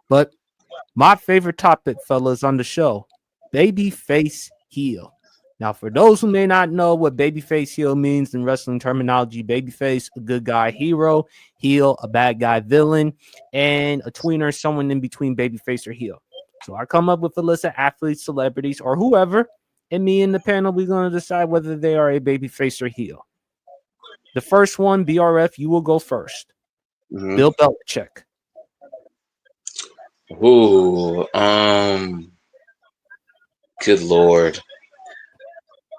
But my favorite topic, fellas, on the show, babyface heel. Now, for those who may not know what babyface heel means in wrestling terminology, babyface, a good guy hero, heel, a bad guy villain, and a tweener, someone in between babyface or heel. So I come up with a list of athletes, celebrities, or whoever, and me and the panel, we're going to decide whether they are a babyface or heel. The first one, BRF, you will go first. Mm-hmm. Bill Belichick. Ooh, good lord.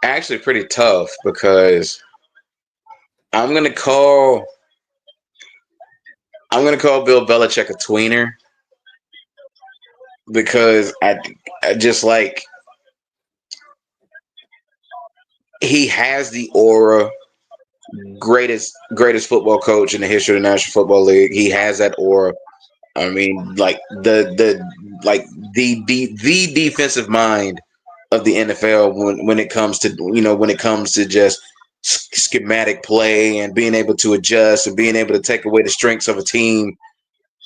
Actually, pretty tough because I'm gonna call I'm gonna call Bill Belichick a tweener because I just like he has the aura. Greatest football coach in the history of the National Football League. He has that aura. I mean, like the defensive mind of the NFL when it comes to when it comes to just schematic play and being able to adjust and being able to take away the strengths of a team.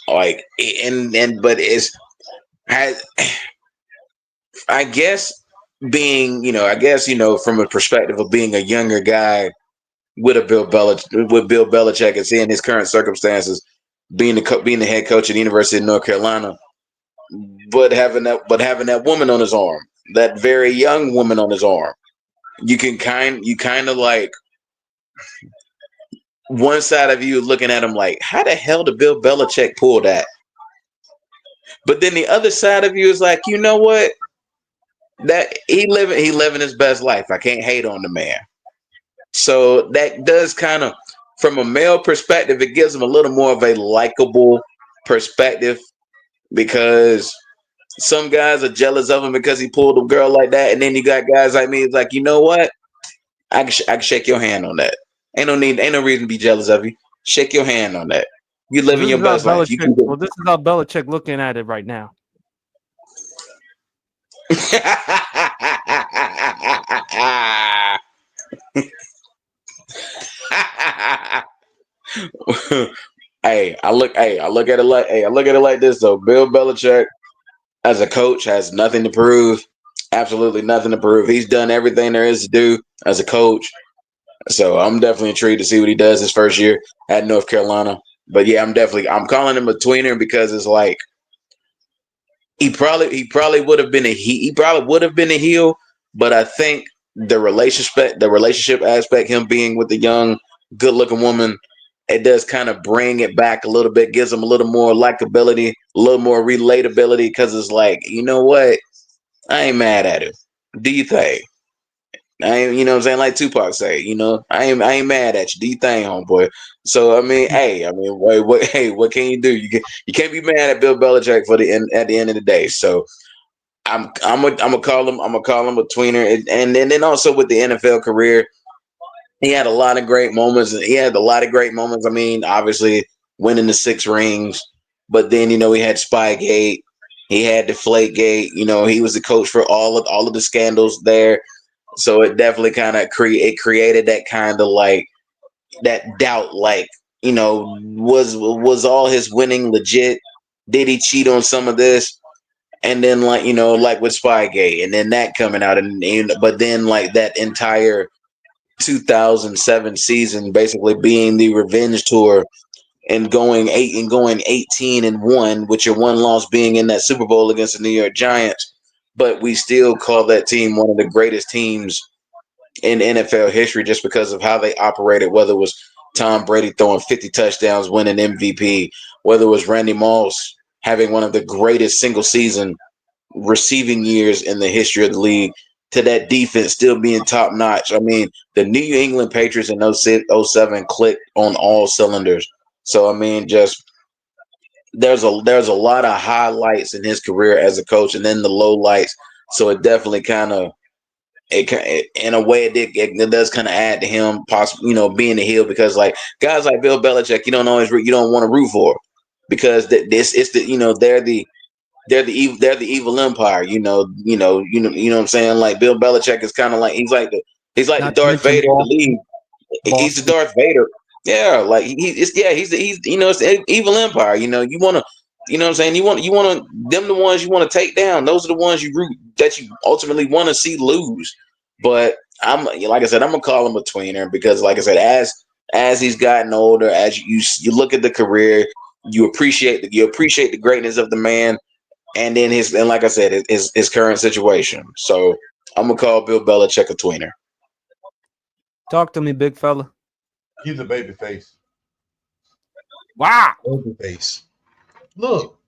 Like and but it's has I guess being I guess from a perspective of being a younger guy with Bill Belichick and seeing his current circumstances, being the head coach at the University of North Carolina, but having that woman on his arm, that very young woman on his arm, you kind of like one side of you looking at him like, how the hell did Bill Belichick pull that? But then the other side of you is like, you know what? That he living his best life. I can't hate on the man. So that does kind of, from a male perspective, it gives him a little more of a likable perspective because some guys are jealous of him because he pulled a girl like that, and then you got guys like me. It's like, you know what? I can shake your hand on that. Ain't no reason to be jealous of you. Shake your hand on that. You Well, living this your is how best life. You Belichick. can Well, this is how Belichick looking at it right now. I look at it like this though. Bill Belichick as a coach has nothing to prove. Absolutely nothing to prove. He's done everything there is to do as a coach. So I'm definitely intrigued to see what he does his first year at North Carolina. But yeah, I'm calling him a tweener because it's like he probably would have been he probably would have been a heel, but I think the relationship aspect, him being with the young, good looking woman, it does kind of bring it back a little bit, gives him a little more likability, a little more relatability, because it's like, you know what? I ain't mad at him. Do you think? I ain't, what I'm saying? Like Tupac say, I ain't mad at you. Do you think, homeboy? So I mean, hey, I mean, what can you do? You can't be mad at Bill Belichick at the end of the day. So I'm gonna call him a tweener, and then also with the NFL career, he had a lot of great moments. He had a lot of great moments. I mean, obviously winning the 6 rings, but then he had Spygate, he had Deflategate. He was the coach for all of the scandals there. So it definitely kind of created that kind of like that doubt, like was all his winning legit? Did he cheat on some of this? And then like like with Spygate, and then that coming out, and but then like that entire 2007 season basically being the revenge tour and going 18-1, with your one loss being in that Super Bowl against the New York Giants. But we still call that team one of the greatest teams in NFL history just because of how they operated, whether it was Tom Brady throwing 50 touchdowns, winning MVP, whether it was Randy Moss having one of the greatest single season receiving years in the history of the league, to that defense still being top notch. I mean, the New England Patriots in 06, '07 clicked on all cylinders. So I mean, just there's a lot of highlights in his career as a coach, and then the low lights. So it definitely kind of in a way it does kind of add to him possibly being a heel, because like guys like Bill Belichick, you don't want to root for, because this it's the they're the evil empire. What I'm saying. Like Bill Belichick is kind of like he's like the Not to Darth mention Vader of the league. He's the Boston. Darth Vader. Yeah, like he's the evil empire. You want to You know what I'm saying? You want them the ones you want to take down. Those are the ones that you ultimately want to see lose. But I'm like I said, I'm gonna call him a tweener because, like I said, as he's gotten older, as you look at the career, you appreciate the greatness of the man, and then like I said, his current situation. So I'm gonna call Bill Belichick a tweener. Talk to me, big fella. He's a baby face. Wow. Baby face. Look,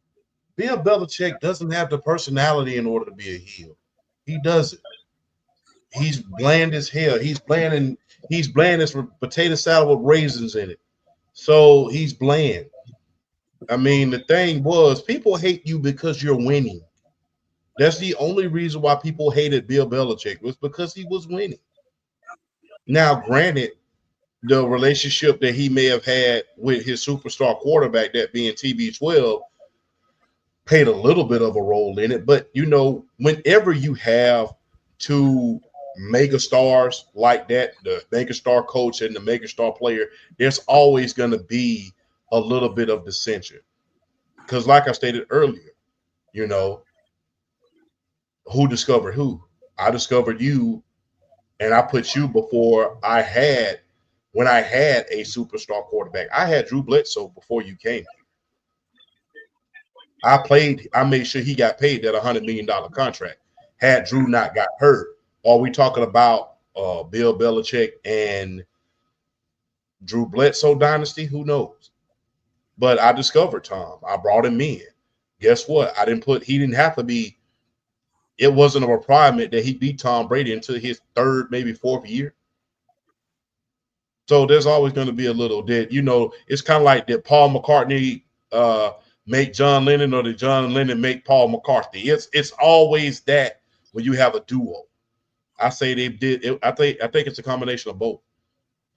Bill Belichick doesn't have the personality in order to be a heel. He doesn't. He's bland as hell. He's bland as potato salad with raisins in it. So he's bland. I mean, the thing was, people hate you because you're winning. That's the only reason why people hated Bill Belichick was because he was winning. Now, granted, the relationship that he may have had with his superstar quarterback, that being TB12, played a little bit of a role in it. But whenever you have two mega stars like that, the mega star coach and the mega star player, there's always going to be a little bit of dissension. Because, like I stated earlier, who discovered who? I discovered you, and I put you before when I had a superstar quarterback. I had Drew Bledsoe before you came. I made sure he got paid that $100 million contract. Had Drew not got hurt, are we talking about Bill Belichick and Drew Bledsoe dynasty? Who knows? But I discovered Tom. I brought him in. Guess what? He didn't have to be. It wasn't a requirement that he beat Tom Brady until his third, maybe fourth year. So there's always going to be a little that, it's kind of like, did Paul McCartney make John Lennon, or did John Lennon make Paul McCartney? It's always that when you have a duo. I say they did. I think it's a combination of both.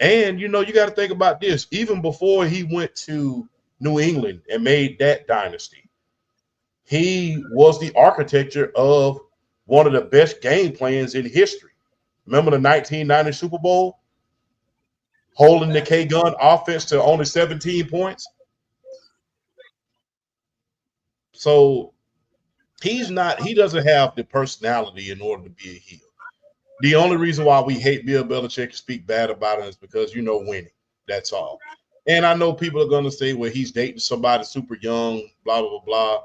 And you got to think about this. Even before he went to New England and made that dynasty, he was the architecture of one of the best game plans in history. Remember the 1990 Super Bowl? Holding the K-Gun offense to only 17 points. So he doesn't have the personality in order to be a heel. The only reason why we hate Bill Belichick and speak bad about him is because winning. That's all. And I know people are going to say, well, he's dating somebody super young, blah, blah, blah, blah.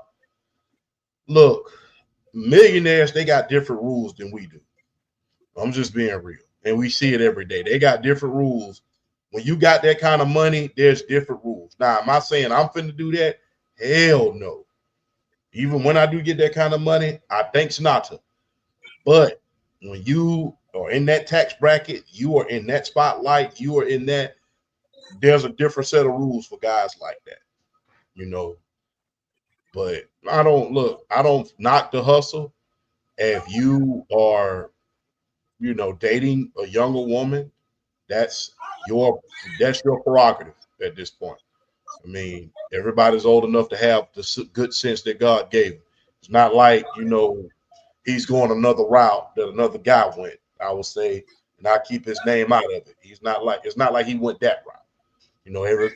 Look, millionaires, they got different rules than we do. I'm just being real. And we see it every day. They got different rules. When you got that kind of money, there's different rules. Now, am I saying I'm finna do that? Hell no. Even when I do get that kind of money, I think not to. But when you are in that tax bracket, you are in that spotlight, you are in that, there's a different set of rules for guys like that, But I don't knock the hustle. If you are, dating a younger woman, that's your prerogative at this point. I mean, everybody's old enough to have the good sense that God gave him. It's not like, he's going another route that another guy went, I would say, and I keep his name out of it. It's not like he went that route.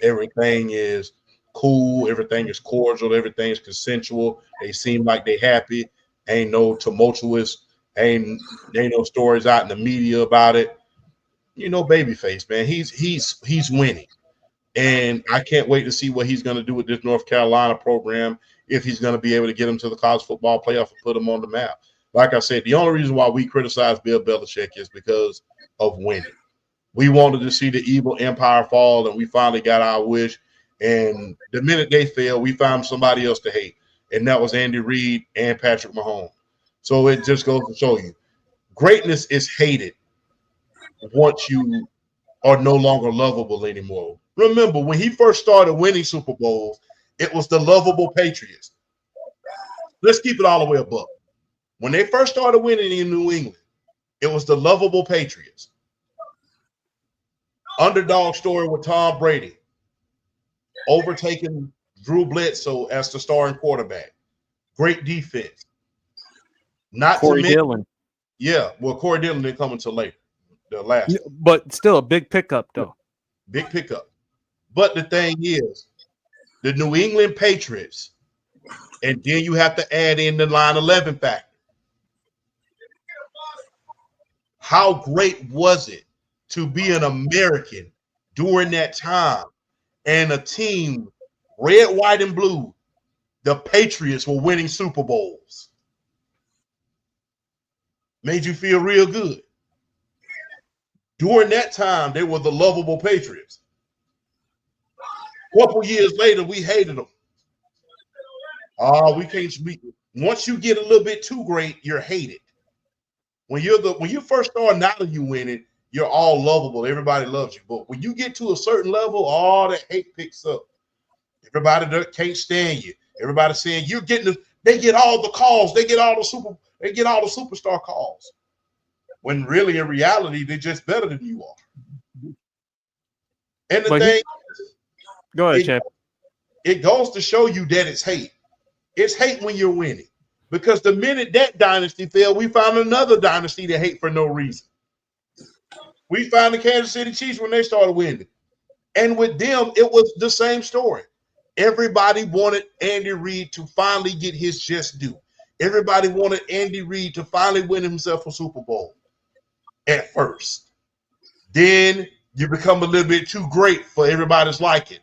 Everything is cool, everything is cordial, everything's consensual. They seem like they happy. Ain't no tumultuous, ain't no stories out in the media about it. Babyface, man, he's winning. And I can't wait to see what he's going to do with this North Carolina program, if he's going to be able to get him to the college football playoff and put him on the map. Like I said, the only reason why we criticize Bill Belichick is because of winning. We wanted to see the evil empire fall, and we finally got our wish. And the minute they failed, we found somebody else to hate, and that was Andy Reid and Patrick Mahomes. So it just goes to show you, greatness is hated once you are no longer lovable anymore. Remember, when he first started winning Super Bowls, it was the lovable Patriots. Let's keep it all the way above. When they first started winning in New England, it was the lovable Patriots. Underdog story with Tom Brady, overtaking Drew Bledsoe as the starting quarterback. Great defense. Not Corey to mention, Dillon. Yeah, well, Corey Dillon didn't come until later. The last one. But still a big pickup, though. Big pickup. But the thing is, the New England Patriots And then you have to add in the 9/11 factor. How great was it to be an American during that time and a team, red, white, and blue, the Patriots were winning Super Bowls? Made you feel real good. During that time, they were the lovable Patriots. A couple years later, we hated them. We can't speak. Once you get a little bit too great, you're hated. When you first start now that you winning, you're all lovable. Everybody loves you. But when you get to a certain level, all that hate picks up. Everybody can't stand you. Everybody saying you're getting they get all the calls. They get all the superstar calls. When really in reality, they're just better than you are. And the thing, go ahead, Chip. It goes to show you that it's hate. It's hate when you're winning. Because the minute that dynasty fell, we found another dynasty to hate for no reason. We found the Kansas City Chiefs when they started winning. And with them, it was the same story. Everybody wanted Andy Reid to finally get his just due. Everybody wanted Andy Reid to finally win himself a Super Bowl at first. Then you become a little bit too great for everybody's liking.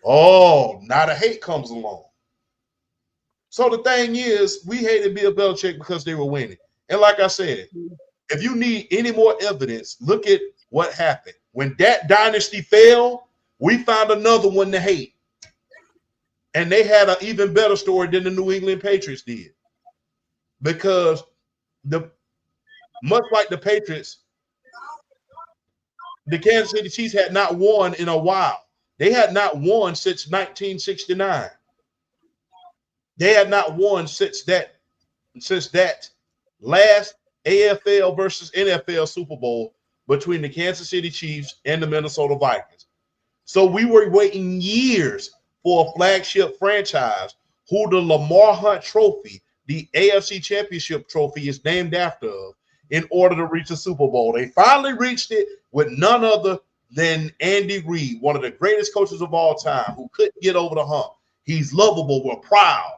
Oh, now the hate comes along. So the thing is, we hated Bill Belichick because they were winning. And like I said, if you need any more evidence, look at what happened. When that dynasty fell, we found another one to hate. And they had an even better story than the New England Patriots did. Because much like the Patriots, the Kansas City Chiefs had not won in a while. They had not won since 1969. They had not won since that last AFL versus NFL Super Bowl between the Kansas City Chiefs and the Minnesota Vikings. So we were waiting years for a flagship franchise who the Lamar Hunt Trophy, the AFC Championship Trophy, is named after, in order to reach the Super Bowl. They finally reached it with none other than Andy Reid, one of the greatest coaches of all time, who couldn't get over the hump. He's lovable. We're proud.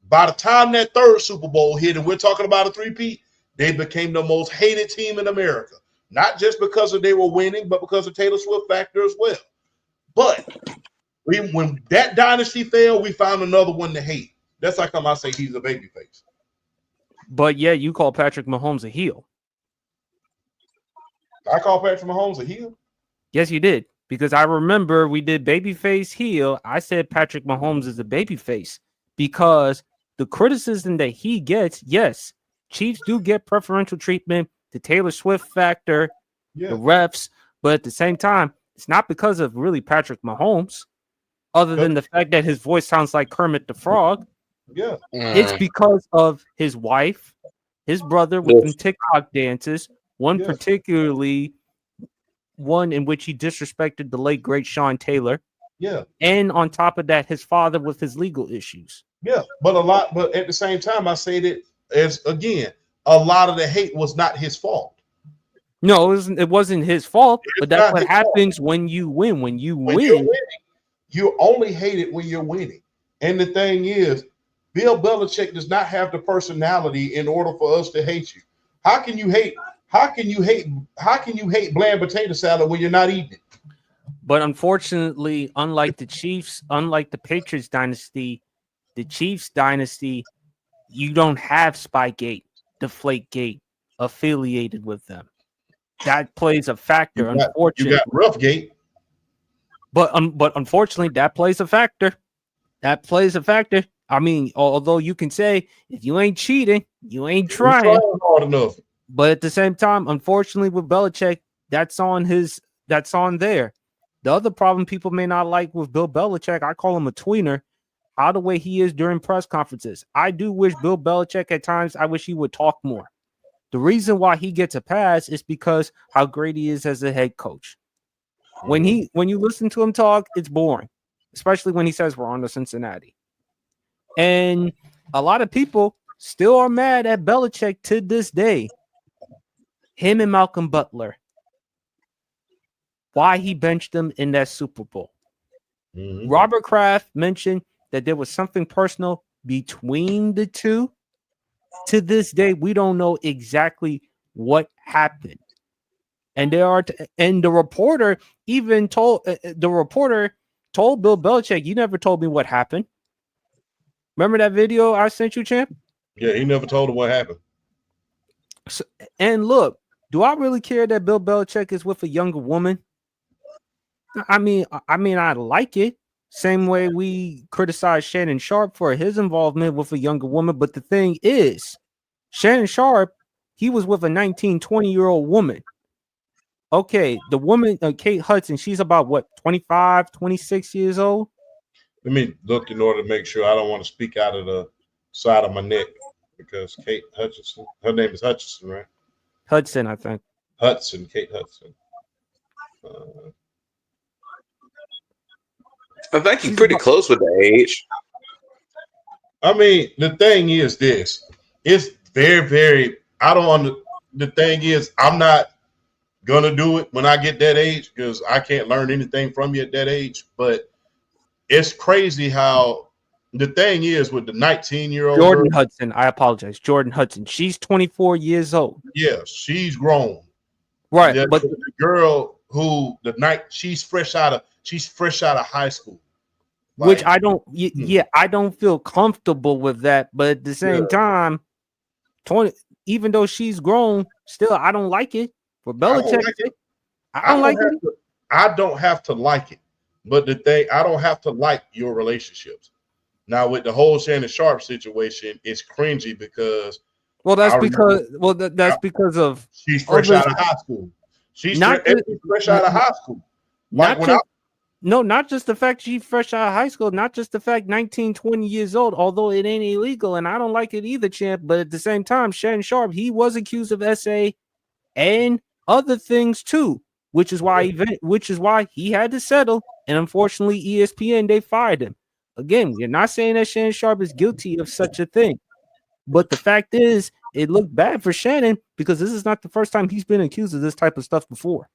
By the time that third Super Bowl hit, and we're talking about a three-peat, they became the most hated team in America. Not just because they were winning, but because of Taylor Swift factor as well. But when that dynasty fell, we found another one to hate. That's how come I say he's a babyface. But yeah, you call Patrick Mahomes a heel. I call Patrick Mahomes a heel? Yes, you did. Because I remember we did babyface heel. I said Patrick Mahomes is a babyface because the criticism that he gets, yes, Chiefs do get preferential treatment, the Taylor Swift factor, the refs, but at the same time, it's not because of really Patrick Mahomes, other than the fact that his voice sounds like Kermit the Frog. Yeah. It's because of his wife, his brother with them TikTok dances, particularly one in which he disrespected the late great Sean Taylor. Yeah. And on top of that, his father with his legal issues. Yeah, but at the same time, I say that a lot of the hate was not his fault. No, it wasn't his fault, but that's what happens when you win. When you're winning, you only hate it when you're winning. And the thing is, Bill Belichick does not have the personality in order for us to hate you. How can you hate bland potato salad when you're not eating it? But unfortunately, unlike the Chiefs, unlike the Patriots dynasty, the Chiefs dynasty, you don't have Spygate, Deflategate affiliated with them. That plays a factor, unfortunately. You got Roughgate. But unfortunately, that plays a factor. That plays a factor. I mean, although you can say if you ain't cheating, you ain't trying hard enough. But at the same time, unfortunately, with Belichick, that's on there. The other problem people may not like with Bill Belichick, I call him a tweener, how the way he is during press conferences. I do wish Bill Belichick at times, I wish he would talk more. The reason why he gets a pass is because how great he is as a head coach. When you listen to him talk, it's boring, especially when he says we're on to Cincinnati. And a lot of people still are mad at Belichick to this day. Him and Malcolm Butler. Why he benched them in that Super Bowl. Robert Kraft mentioned that there was something personal between the two. To this day, we don't know exactly what happened. And the reporter even told Bill Belichick, "You never told me what happened." Remember that video I sent you, champ? Yeah, he never told him what happened. So, and look, do I really care that Bill Belichick is with a younger woman? I mean, I like it. Same way we criticize Shannon Sharp for his involvement with a younger woman. But the thing is, Shannon Sharp, he was with a 19, 20-year-old woman. Okay, the woman, Kate Hudson, she's about what, 25, 26 years old? Let me look in order to make sure. I don't want to speak out of the side of my neck because Kate Hutchinson, her name is Hutchinson, right? Hudson, I think. Kate Hudson. I think he's pretty close with the age. I mean, the thing is this. It's very, very, the thing is, I'm not going to do it when I get that age because I can't learn anything from you at that age. But it's crazy how the thing is with the 19-year-old Jordan girl, Hudson. I apologize. Jordan Hudson. She's 24 years old. Yeah, she's grown. Right. Yeah, But the girl who she's fresh out of high school. Which I don't, I don't feel comfortable with that. But at the same time, 20, even though she's grown, still I don't like it. For Belichick, I don't like it. I don't have to like it, but the thing, I don't have to like your relationships. Now with the whole Shannon Sharp situation, it's cringy because that's because of she's fresh out of high school. She's fresh out of high school. Not just the fact she's fresh out of high school, not just the fact 19, 20 years old, although it ain't illegal, and I don't like it either, champ. But at the same time, Shannon Sharp, he was accused of SA and other things too, which is why he had to settle. And unfortunately, ESPN, they fired him. Again, we're not saying that Shannon Sharp is guilty of such a thing. But the fact is, it looked bad for Shannon because this is not the first time he's been accused of this type of stuff before.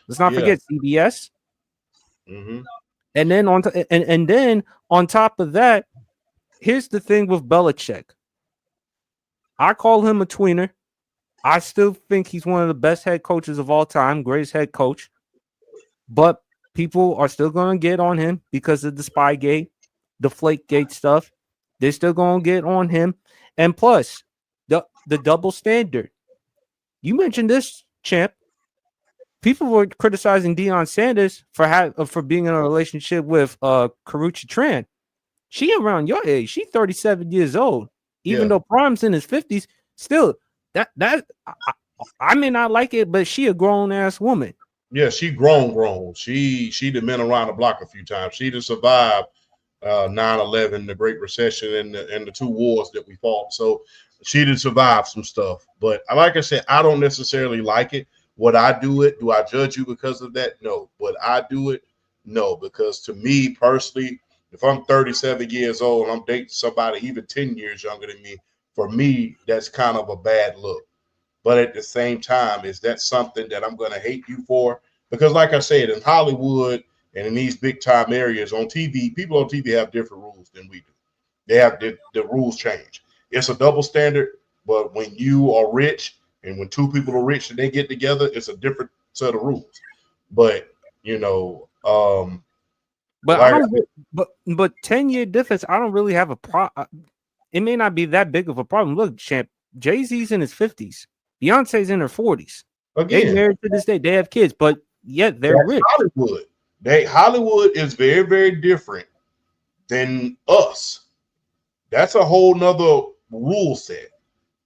Let's not forget CBS. Mm-hmm. And then on top of that, here's the thing with Belichick. I call him a tweener. I still think he's one of the best head coaches of all time, greatest head coach. But people are still going to get on him because of the Spygate, the Flakegate stuff. They're still going to get on him. And plus, the double standard. You mentioned this, champ. People were criticizing Deion Sanders for being in a relationship with Karuchi Tran. She around your age. She's 37 years old. Even though Prime's in his 50s, still I may not like it, but she a grown ass woman. Yeah, she grown. She done been around the block a few times. She done survived 9/11, the Great Recession, and the two wars that we fought. So she did survive some stuff. But like I said, I don't necessarily like it. Would I do it? Do I judge you because of that? No. Would I do it? No, because to me personally, if I'm 37 years old and I'm dating somebody even 10 years younger than me, for me, that's kind of a bad look. But at the same time, is that something that I'm going to hate you for? Because like I said, in Hollywood and in these big time areas on TV, people on TV have different rules than we do. They have the rules change. It's a double standard, but when you are rich and when two people are rich and they get together, it's a different set of rules. But but 10-year difference, I don't really have a problem. It may not be that big of a problem. Look, champ, Jay-Z's in his 50s. Beyonce's in her 40s. Again, they married to this day. They have kids, but yet they're rich. Hollywood. Hollywood is very, very different than us. That's a whole nother rule set.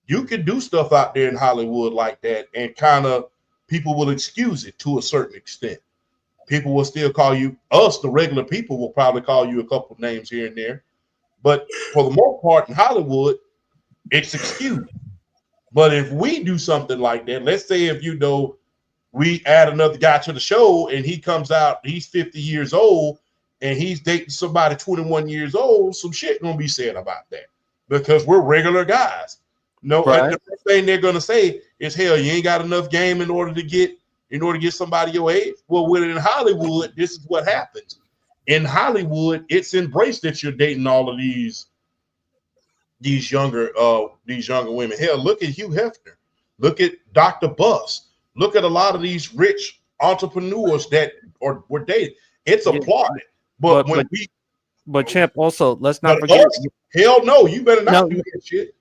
You can do stuff out there in Hollywood like that and kind of people will excuse it to a certain extent. People will still call you, the regular people will probably call you a couple names here and there. But for the most part in Hollywood, it's excused. But if we do something like that, let's say if we add another guy to the show and he comes out, he's 50 years old and he's dating somebody 21 years old, some shit gonna be said about that because we're regular guys. No, right. The first thing they're gonna say is, "Hell, you ain't got enough game in order to get somebody your age." Well, in Hollywood, this is what happens. in Hollywood, it's embraced that you're dating all of these younger women. Hell, look at Hugh Hefner. Look at Dr. Buss. Look at a lot of these rich entrepreneurs that were dated. It's applauded. But Champ, also let's not but forget. Us, hell no, you better not do that shit.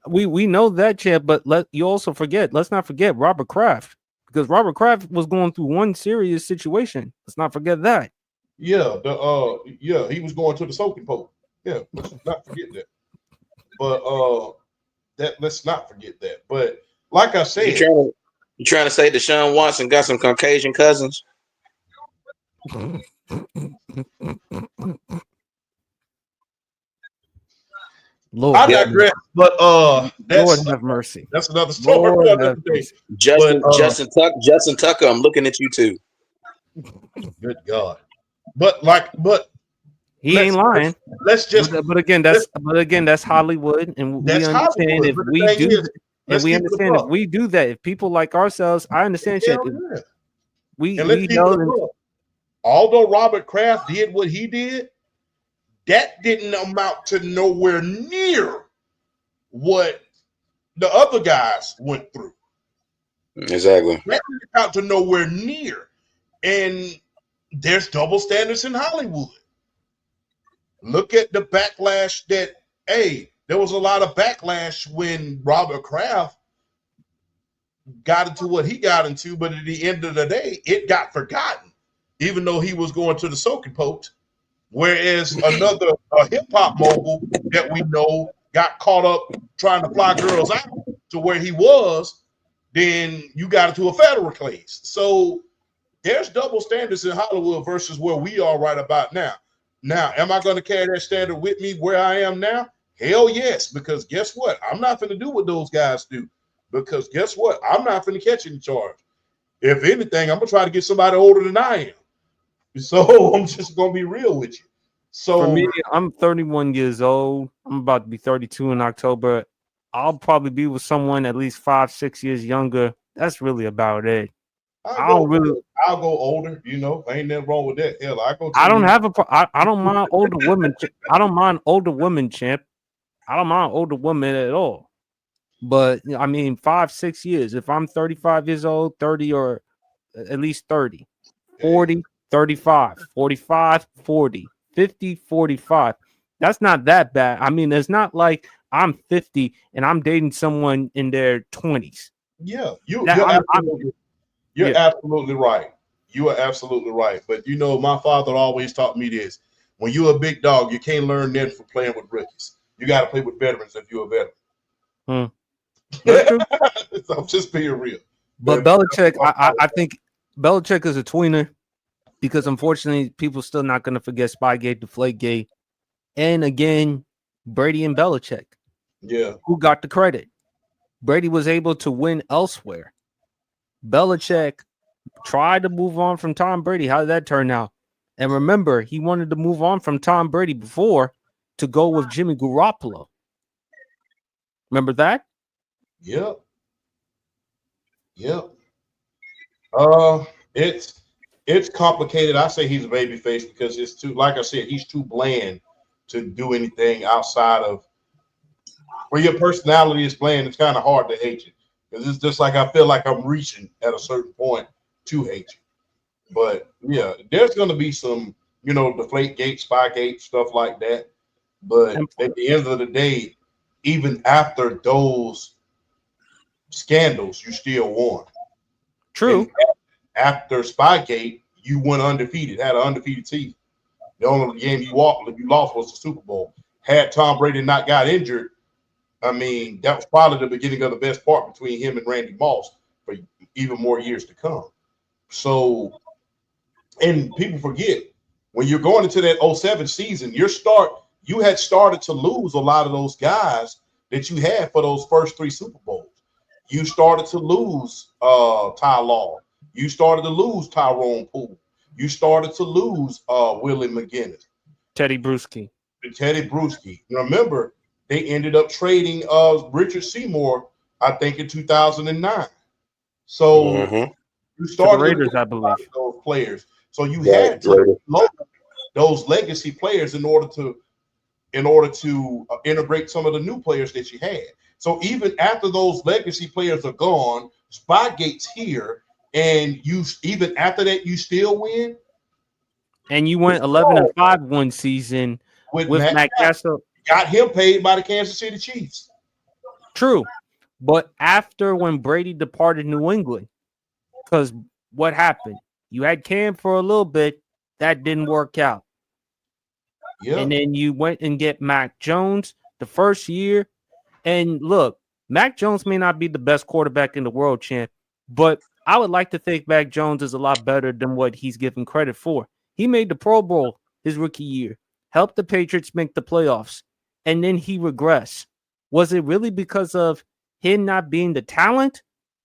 We know that, Champ, but you also forget. Let's not forget Robert Kraft, because Robert Kraft was going through one serious situation. Let's not forget that. Yeah, he was going to the soaking pole. Yeah, let's not forget that. But let's not forget that. But like I said, you trying to say Deshaun Watson got some Caucasian cousins? Lord, I digress. But Lord have mercy. That's another story. Justin Tucker, I'm looking at you too. Good God. But he ain't lying. Let's just. But again, that's Hollywood, and we understand if we do. And we understand if we do that, if people like ourselves, I understand shit. Yeah. We know. Although Robert Kraft did what he did, that didn't amount to nowhere near what the other guys went through. Exactly. That didn't amount to nowhere near. And there's double standards in Hollywood. Look at the backlash there was a lot of backlash when Robert Kraft got into what he got into, but at the end of the day, it got forgotten, even though he was going to the soaking post. Whereas another hip-hop mogul that we know got caught up trying to fly girls out to where he was, then you got into a federal case. So there's double standards in Hollywood versus where we are right about now. Now, am I going to carry that standard with me where I am now? Hell yes, because guess what? I'm not going to do what those guys do. Because guess what? I'm not going to catch any charge. If anything, I'm going to try to get somebody older than I am. So I'm just going to be real with you. So for me, I'm 31 years old. I'm about to be 32 in October. I'll probably be with someone at least 5-6 years younger. That's really about it. I'll go older, ain't nothing wrong with that. Hell, I don't mind older women. I don't mind older women, champ. I don't mind older women at all. But I mean, 5-6 years. If I'm 35 years old, 30 or at least 30, 40, 35, 45, 40, 50, 45. That's not that bad. I mean, it's not like I'm 50 and I'm dating someone in their 20s. Yeah, you're absolutely right. You are absolutely right. But my father always taught me this: when you're a big dog, you can't learn that from playing with rookies. You got to play with veterans if you're a veteran. I'm just being real. But Belichick, I think Belichick is a tweener because unfortunately, people still not going to forget Spygate, Deflategate, and again, Brady and Belichick. Yeah, who got the credit? Brady was able to win elsewhere. Belichick tried to move on from Tom Brady. How did that turn out? And remember, he wanted to move on from Tom Brady before to go with Jimmy Garoppolo. Remember that? Yep. It's complicated. I say he's a babyface because it's too, like I said, he's too bland to do anything outside of where your personality is bland. It's kind of hard to hate you because it's just like I feel like I'm reaching at a certain point to hate you. But yeah, there's going to be some, Deflategate, Spygate, stuff like that. But at the end of the day, even after those scandals, you still won. True. And after Spygate, you went undefeated, had an undefeated season. The only game you lost was the Super Bowl. Had Tom Brady not got injured, I mean, that was probably the beginning of the best part between him and Randy Moss for even more years to come. So, and people forget, when you're going into that 07 season, you had started to lose a lot of those guys that you had for those first 3 Super Bowls. You started to lose Ty Law. You started to lose Tyrone Poole. You started to lose Willie McGinnis. Teddy Bruschi. Remember, they ended up trading Richard Seymour, I think, in 2009. So you started to the Raiders, I believe. Those players. So you Right, had to right. promote those legacy players in order to integrate some of the new players that you had. So even after those legacy players are gone, Spygate's here, and you even after that you still win And you went 11-5 one season with with Matt Matt Castle. Castle. Got him paid by the Kansas City Chiefs. True. But after when Brady departed New England, because what happened? You had Cam for a little bit. That didn't work out. Yeah, And then you went and get Mac Jones the first year. And look, Mac Jones may not be the best quarterback in the world, champ, but I would like to think Mac Jones is a lot better than what he's given credit for. He made the Pro Bowl his rookie year, helped the Patriots make the playoffs, and then he regressed. Was it really because of him not being the talent,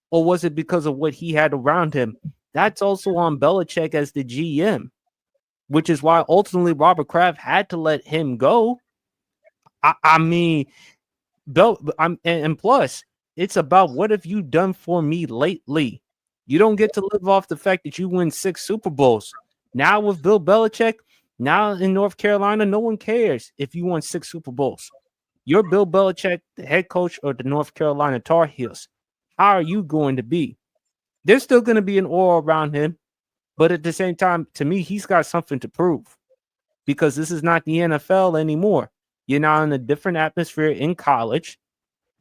or was it because of what he had around him? That's also on Belichick as the GM, which is why ultimately Robert Kraft had to let him go. I mean, and plus, it's about what have you done for me lately? You don't get to live off the fact that you win 6 Super Bowls. Now with Bill Belichick, now in North Carolina, no one cares if you won 6 Super Bowls. You're Bill Belichick, the head coach of the North Carolina Tar Heels. How are you going to be? There's still going to be an aura around him, but at the same time, to me, he's got something to prove because this is not the NFL anymore. You're now in a different atmosphere in college.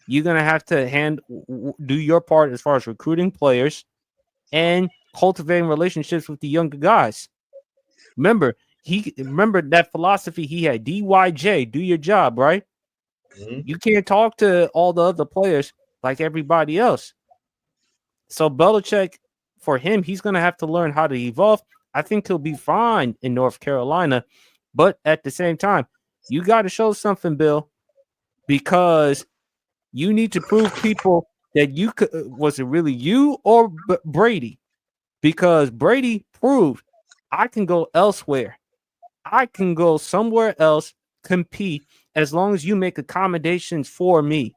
You're going to have to do your part as far as recruiting players and cultivating relationships with the younger guys. Remember that philosophy he had, DYJ, do your job, right? mm-hmm. You can't talk to all the other players like everybody else. So Belichick, for him, he's going to have to learn how to evolve. I think he'll be fine in North Carolina, but at the same time, you got to show something, Bill, because you need to prove people that you could. Was it really you or Brady? Because Brady proved I can go elsewhere. I can go somewhere else, compete as long as you make accommodations for me.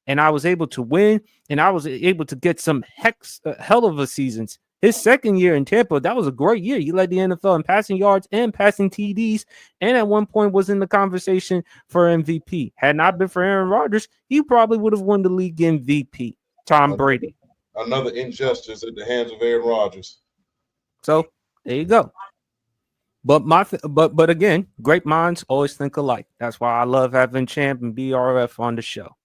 And I was able to win, and I was able to get some hell of a seasons. His second year in Tampa, that was a great year. He led the NFL in passing yards and passing TDs, and at one point was in the conversation for MVP. Had not been for Aaron Rodgers, he probably would have won the league MVP. Tom Brady. Another injustice at the hands of Aaron Rodgers. So there you go. But again, great minds always think alike. That's why I love having Champ and BRF on the show.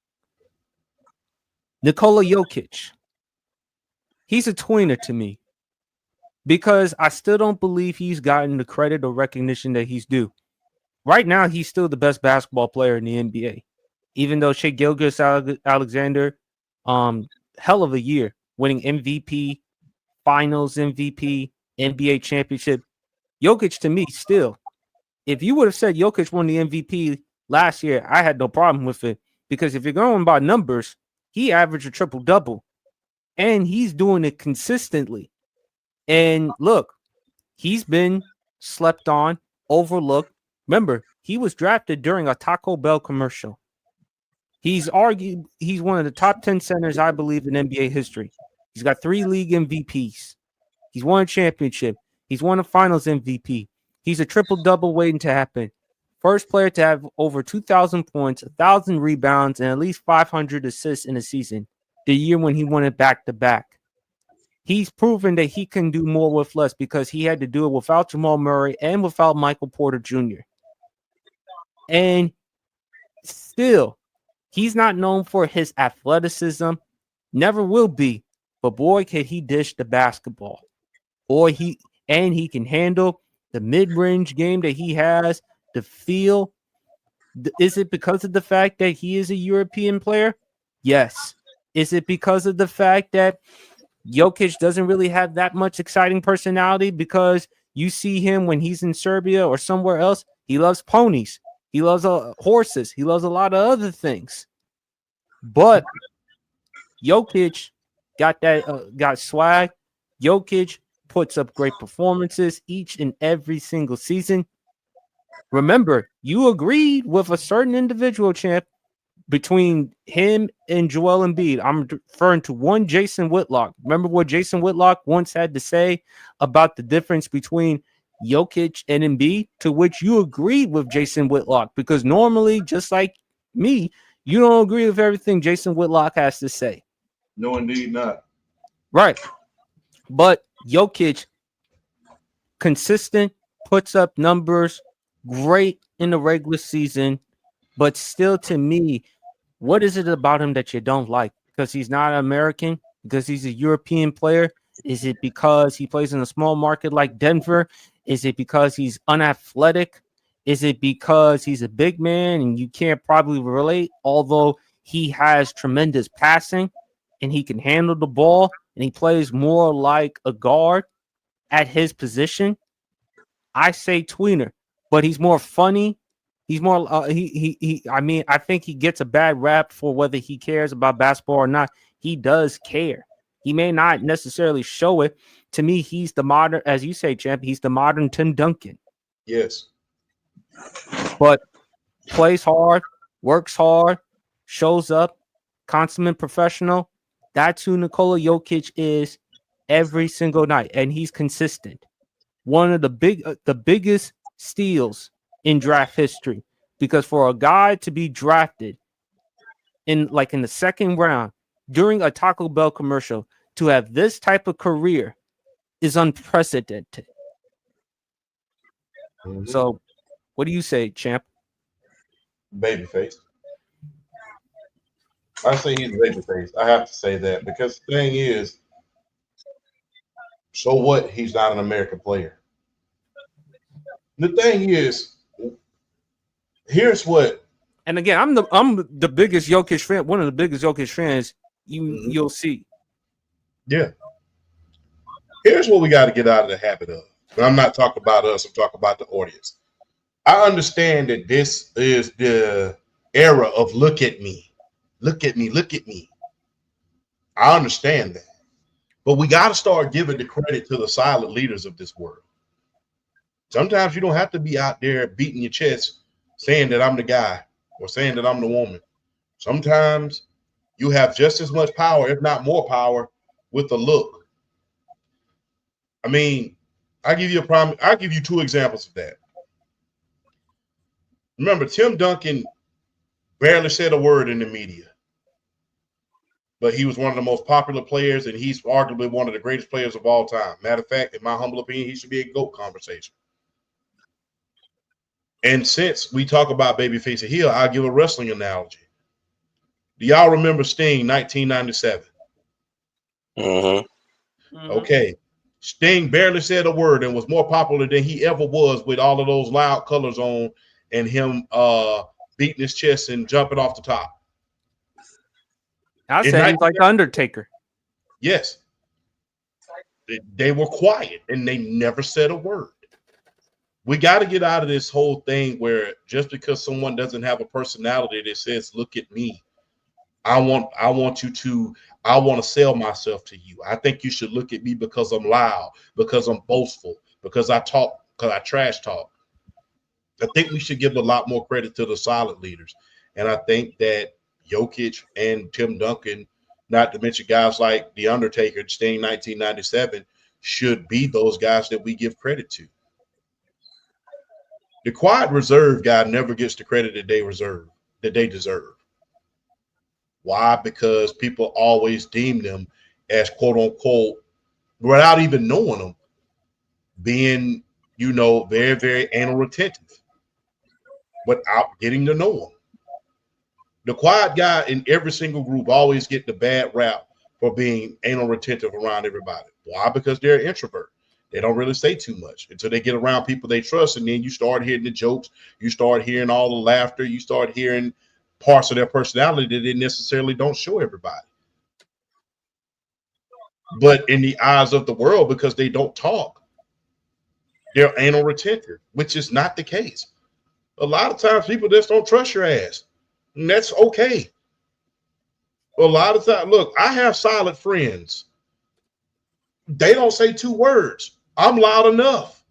Nikola Jokic. He's a tweener to me because I still don't believe he's gotten the credit or recognition that he's due. Right now, he's still the best basketball player in the NBA, even though Shai Gilgeous-Alexander, hell of a year, winning MVP, Finals MVP, NBA championship. Jokic to me still. If you would have said Jokic won the MVP last year, I had no problem with it because if you're going by numbers, he averaged a triple-double, and he's doing it consistently. And look, he's been slept on, overlooked. Remember, he was drafted during a Taco Bell commercial. He's one of the top 10 centers, I believe, in NBA history. He's got 3 league MVPs. He's won a championship. He's won a finals MVP. He's a triple-double waiting to happen. First player to have over 2,000 points, 1,000 rebounds, and at least 500 assists in a season. The year when he won it back-to-back. He's proven that he can do more with less because he had to do it without Jamal Murray and without Michael Porter Jr. And still, he's not known for his athleticism. Never will be. But boy, can he dish the basketball. Boy, he can handle the mid-range game that he has, the feel. Is it because of the fact that he is a European player? Yes. Is it because of the fact that Jokic doesn't really have that much exciting personality because you see him when he's in Serbia or somewhere else? He loves ponies. He loves horses. He loves a lot of other things. But Jokic got swag. Jokic puts up great performances each and every single season. Remember, you agreed with a certain individual, champ, between him and Joel Embiid, I'm referring to one Jason Whitlock. Remember what Jason Whitlock once had to say about the difference between Jokic and Embiid, to which you agreed with Jason Whitlock, because normally, just like me, you don't agree with everything Jason Whitlock has to say. No, indeed not. Right. But Jokic, consistent, puts up numbers, great in the regular season, but still, to me, what is it about him that you don't like? Because he's not American? Because he's a European player? Is it because he plays in a small market like Denver? Is it because he's unathletic? Is it because he's a big man and you can't probably relate? Although he has tremendous passing and he can handle the ball and he plays more like a guard at his position. I say tweener, but he's more funny. He's more I mean, I think he gets a bad rap for whether he cares about basketball or not. He does care. He may not necessarily show it. To me, he's the modern, as you say, champ, he's the modern Tim Duncan. Yes. But plays hard, works hard, shows up, consummate professional. That's who Nikola Jokic is every single night, and he's consistent. One of the biggest steals in draft history, because for a guy to be drafted in the second round during a Taco Bell commercial to have this type of career is unprecedented. Mm-hmm. So, what do you say, champ? Babyface. I say he's babyface. I have to say that because the thing is, so what? He's not an American player. The thing is, here's what. And again, I'm the biggest Jokic fan, one of the biggest Jokic fans you'll see. Yeah. Here's what we got to get out of the habit of. And I'm not talking about us. I'm talking about the audience. I understand that this is the era of look at me, look at me, look at me. I understand that. But we got to start giving the credit to the silent leaders of this world. Sometimes you don't have to be out there beating your chest saying that I'm the guy or saying that I'm the woman. Sometimes you have just as much power, if not more power, with the look. I mean, I'll give you two examples of that. Remember, Tim Duncan barely said a word in the media, but he was one of the most popular players, and he's arguably one of the greatest players of all time. Matter of fact, in my humble opinion, he should be a GOAT conversation. And since we talk about Babyface and Heel, I'll give a wrestling analogy. Do y'all remember Sting, 1997? Mm-hmm. Okay. Sting barely said a word and was more popular than he ever was with all of those loud colors on and him beating his chest and jumping off the top. I said he's like the Undertaker. Yes. They were quiet and they never said a word. We got to get out of this whole thing where just because someone doesn't have a personality that says, look at me, I want to sell myself to you. I think you should look at me because I'm loud, because I'm boastful, because I trash talk. I think we should give a lot more credit to the silent leaders. And I think that Jokic and Tim Duncan, not to mention guys like The Undertaker, Sting 1997, should be those guys that we give credit to. The quiet reserve guy never gets the credit that they deserve. Why? Because people always deem them as quote unquote, without even knowing them, being, very, very anal retentive without getting to know them. The quiet guy in every single group always get the bad rap for being anal retentive around everybody. Why? Because they're an introvert. They don't really say too much until they get around people they trust, and then you start hearing the jokes, you start hearing all the laughter, you start hearing parts of their personality that they necessarily don't show everybody. But in the eyes of the world, because they don't talk, they're anal retentive, which is not the case. A lot of times people just don't trust your ass, and that's okay. A lot of times, look, I have silent friends. They don't say two words. I'm loud enough.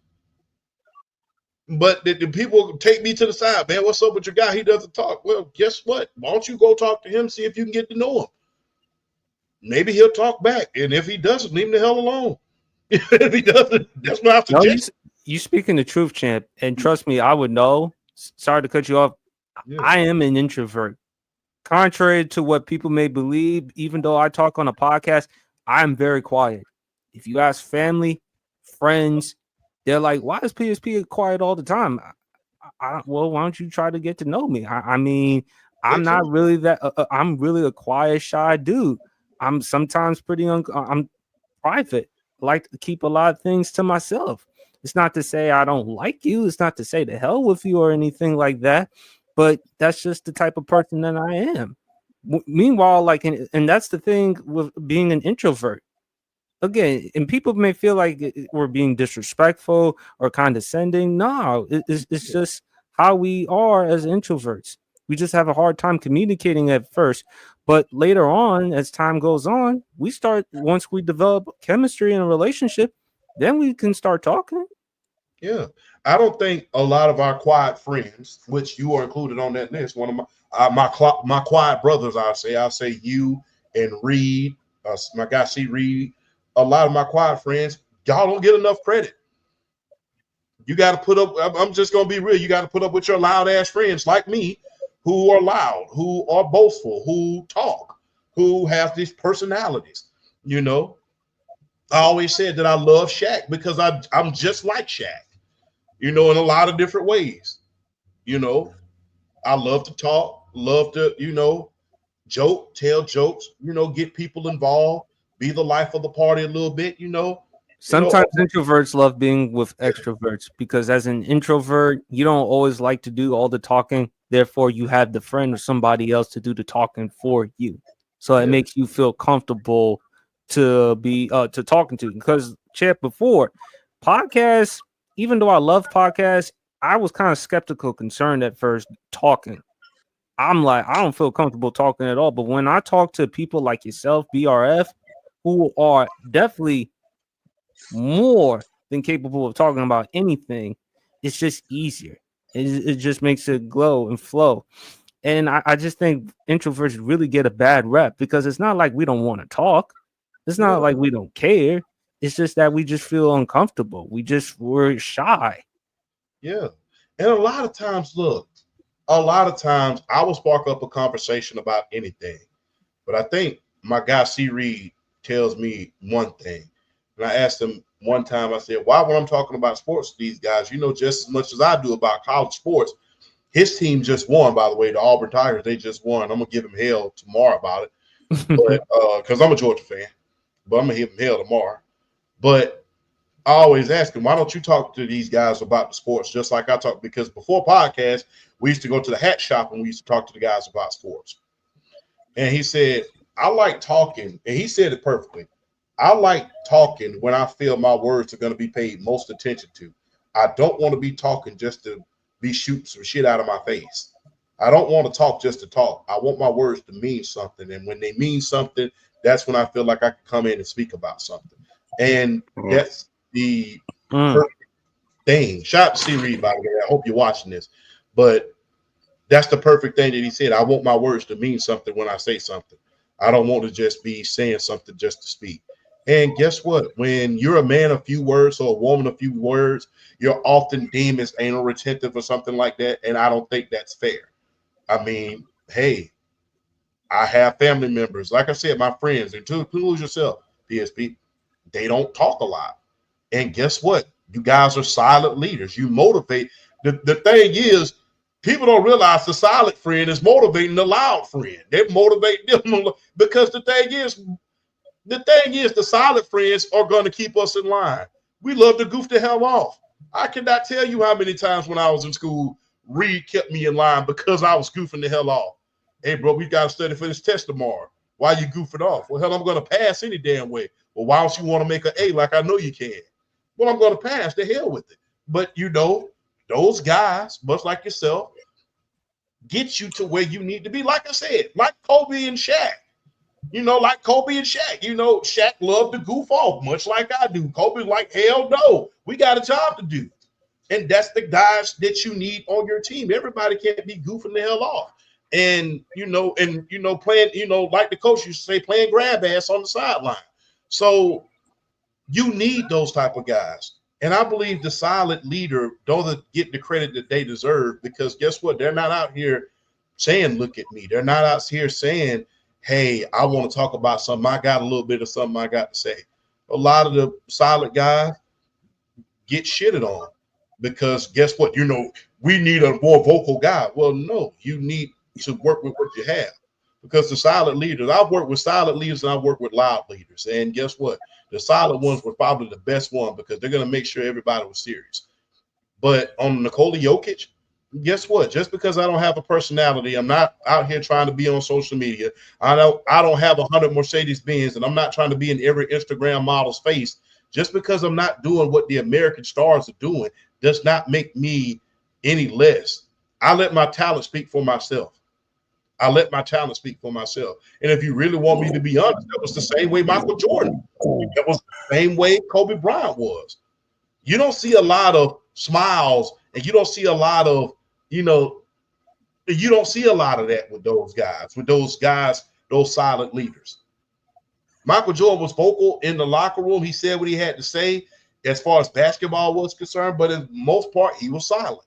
But the people take me to the side, man. What's up with your guy? He doesn't talk. Well, guess what? Why don't you go talk to him, see if you can get to know him? Maybe he'll talk back. And if he doesn't, leave him the hell alone. If he doesn't, that's what I No, suggest. you speaking the truth, champ. And trust me, I would know. Sorry to cut you off. Yeah. I am an introvert. Contrary to what people may believe, even though I talk on a podcast, I'm very quiet. If you ask family, friends, they're like, "Why is PSP quiet all the time?" Well, why don't you try to get to know me? I mean, I'm not really that. I'm really a quiet, shy dude. I'm sometimes pretty. I'm private. I like to keep a lot of things to myself. It's not to say I don't like you. It's not to say the hell with you or anything like that. But that's just the type of person that I am. Meanwhile, like, and that's the thing with being an introvert. Again, and people may feel like we're being disrespectful or condescending. No, it's just how we are as introverts. We just have a hard time communicating at first, but later on, as time goes on, we start once we develop chemistry in a relationship, then we can start talking. Yeah. I don't think a lot of our quiet friends, which you are included on that list, one of my quiet brothers, I'll say you and Reed, my guy C Reed, a lot of my quiet friends, y'all don't get enough credit. You got to put up, I'm just going to be real. You got to put up with your loud ass friends like me who are loud, who are boastful, who talk, who have these personalities. You know, I always said that I love Shaq because I'm just like Shaq, you know, in a lot of different ways. You know, I love to talk, love to, you know, joke, tell jokes, you know, get people involved, be the life of the party a little bit, you know, Sometimes introverts love being with extroverts because as an introvert, you don't always like to do all the talking. Therefore, you have the friend or somebody else to do the talking for you. So it yeah, makes you feel comfortable to be to talking to. Because Chad, before podcasts, even though I love podcasts, I was kind of skeptical, concerned at first talking. I'm like, I don't feel comfortable talking at all. But when I talk to people like yourself, BRF, who are definitely more than capable of talking about anything, it's just easier. It just makes it glow and flow. And I just think introverts really get a bad rep because it's not like we don't want to talk. It's not yeah, like we don't care. It's just that we just feel uncomfortable. We're shy. yeah. And a lot of times, look, a lot of times I will spark up a conversation about anything. But I think my guy C Reed tells me one thing. And I asked him one time, I said, why when I'm talking about sports to these guys, you know, just as much as I do about college sports, his team just won, by the way, the Auburn Tigers, they just won. I'm gonna give him hell tomorrow about it. But because I'm a Georgia fan, but I'm gonna give him hell tomorrow. But I always ask him, why don't you talk to these guys about the sports just like I talk? Because before podcast, we used to go to the hat shop and we used to talk to the guys about sports. And he said, I like talking, and he said it perfectly. I like talking when I feel my words are going to be paid most attention to. I don't want to be talking just to be shooting some shit out of my face. I don't want to talk just to talk. I want my words to mean something. And when they mean something, that's when I feel like I can come in and speak about something. And that's the Mm. perfect thing. Shout out to C Reed, by the way. I hope you're watching this. But that's the perfect thing that he said. I want my words to mean something when I say something. I don't want to just be saying something just to speak. And guess what? When you're a man of few words or a woman of few words, you're often deemed as anal retentive or something like that. And I don't think that's fair. I mean, hey, I have family members, like I said, my friends, and to include yourself, PSP, they don't talk a lot. And guess what? You guys are silent leaders. You motivate. The thing is, people don't realize the silent friend is motivating the loud friend. They motivate them because the thing is, the silent friends are going to keep us in line. We love to goof the hell off. I cannot tell you how many times when I was in school, Reed kept me in line because I was goofing the hell off. Hey, bro, we got to study for this test tomorrow. Why you goofing off? Well, hell, I'm going to pass any damn way. Well, why don't you want to make an A like I know you can? Well, I'm going to pass. The hell with it. But, you know, those guys, much like yourself, get you to where you need to be. Like I said, like Kobe and Shaq. You know, like Kobe and Shaq. You know, Shaq loved to goof off, much like I do. Kobe like, hell no, we got a job to do. And that's the guys that you need on your team. Everybody can't be goofing the hell off. And playing, like the coach used to say, playing grab ass on the sideline. So you need those type of guys. And I believe the silent leader doesn't get the credit that they deserve, because guess what? They're not out here saying, look at me. They're not out here saying, hey, I want to talk about something. I got a little bit of something I got to say. A lot of the silent guys get shitted on because guess what? We need a more vocal guy. Well, no, you need to work with what you have, because the silent leaders, I've worked with silent leaders and I've worked with loud leaders. And guess what? The silent ones were probably the best one because they're going to make sure everybody was serious. But on Nikola Jokic, guess what? Just because I don't have a personality, I'm not out here trying to be on social media. I don't have 100 Mercedes Benz, and I'm not trying to be in every Instagram model's face. Just because I'm not doing what the American stars are doing does not make me any less. I let my talent speak for myself. And if you really want me to be honest, that was the same way Michael Jordan. That was the same way Kobe Bryant was. You don't see a lot of smiles, and you don't see a lot of, you don't see a lot of that with those guys, those silent leaders. Michael Jordan was vocal in the locker room. He said what he had to say as far as basketball was concerned, but in most part, he was silent.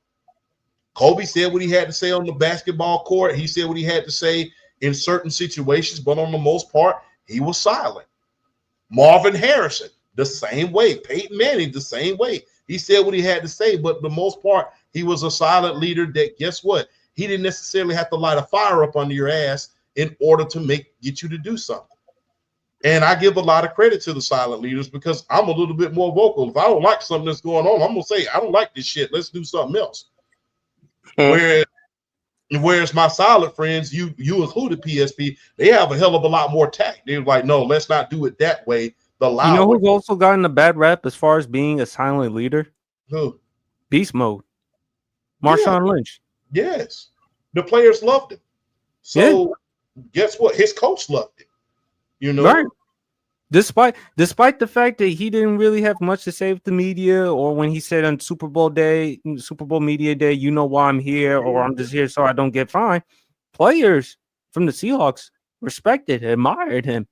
Kobe said what he had to say on the basketball court. He said what he had to say in certain situations, but on the most part, he was silent. Marvin Harrison, the same way. Peyton Manning, the same way. He said what he had to say, but for the most part, he was a silent leader that, guess what? He didn't necessarily have to light a fire up under your ass in order to get you to do something. And I give a lot of credit to the silent leaders because I'm a little bit more vocal. If I don't like something that's going on, I'm going to say, I don't like this shit. Let's do something else. Whereas my silent friends, you included PSP, they have a hell of a lot more tact. They're like, no, let's not do it that way. The loud You know way. who's also gotten a bad rap as far as being a silent leader? Who? Beast Mode. Marshawn Lynch. Yes. The players loved him. So guess what? His coach loved him. Right. Despite the fact that he didn't really have much to say with the media, or when he said on Super Bowl Media Day, you know why I'm here, or I'm just here so I don't get fined. Players from the Seahawks respected, admired him.